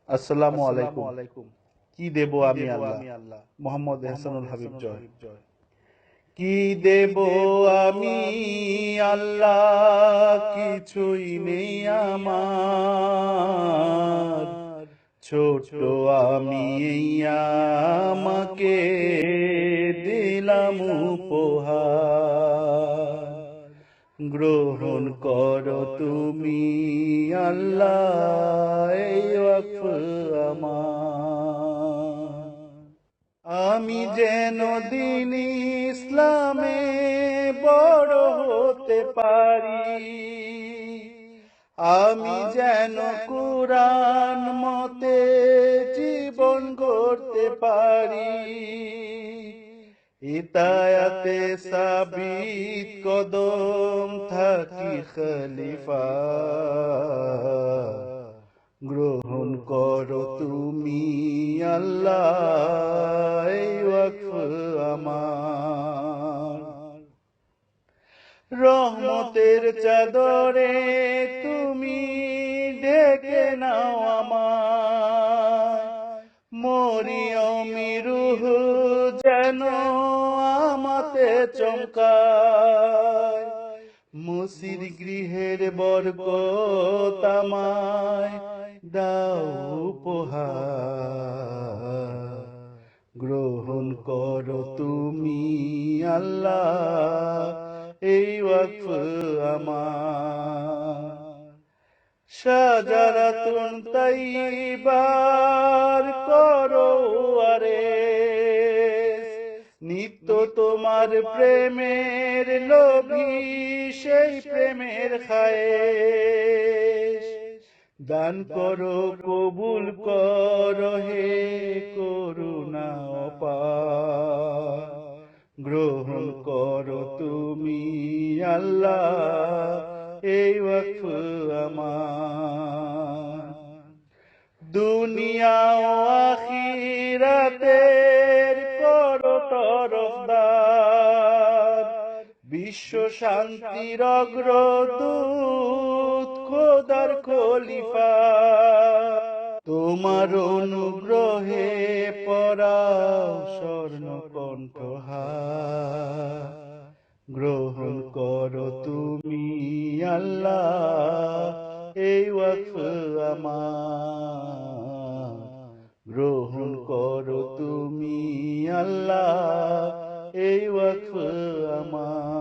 আসসালামু আলাইকুম। কি দেব আমি আল্লাহ? মোহাম্মদ এহসানুল হাবিব জয়। কি দেব আমি আল্লাহ? কিছুই নেই আমার। ছোট আমি এই আমাকে দিলাম উপহার। গ্রহণ করো তুমি আল্লাহ এই ওয়াকফ আমার। আমি যেন দিন ইসলামে বড় হতে পারি, আমি যেন কুরআন মতে জীবন গড়তে পারি। হিদায়াতে সাবিত কদম থাকি খলিফা। গ্রহণ করো তুমি আল্লাহ এই ওয়াকফ আমার। রহমতের চাদরে তুমি ঢেকে নাও আমায়। মরিয়মি রূহ যেন আমাতে চমকায়। মুসির গৃহের বরকত আমায় দাও উপহার। গ্রহণ করো তুমি আল্লাহ এই ওয়াকফ আমার। শাজারাতুন তাইয়্যিবার করো ওয়ারেস, নিত্য তোমার প্রেমের লোভী সেই প্রেমের খায়েশ। দান করো কবুল করো হে করুণা অপার। গ্রহণ করো তুমি আল্লাহ এই ওয়াকফ আমার। দুনিয়া ও আখিরাতের করো তরফদার। বিশ্ব শান্তির অগ্রদূত খোদার খলিফা। তোমার অনুগ্রহে পরাও স্বর্ণ কণ্ঠহার। গ্রহণ করো তুমি আল্লাহ এই ওয়াকফ আমার। গ্রহণ করো তুমি আল্লাহ এই ওয়াকফ আমার।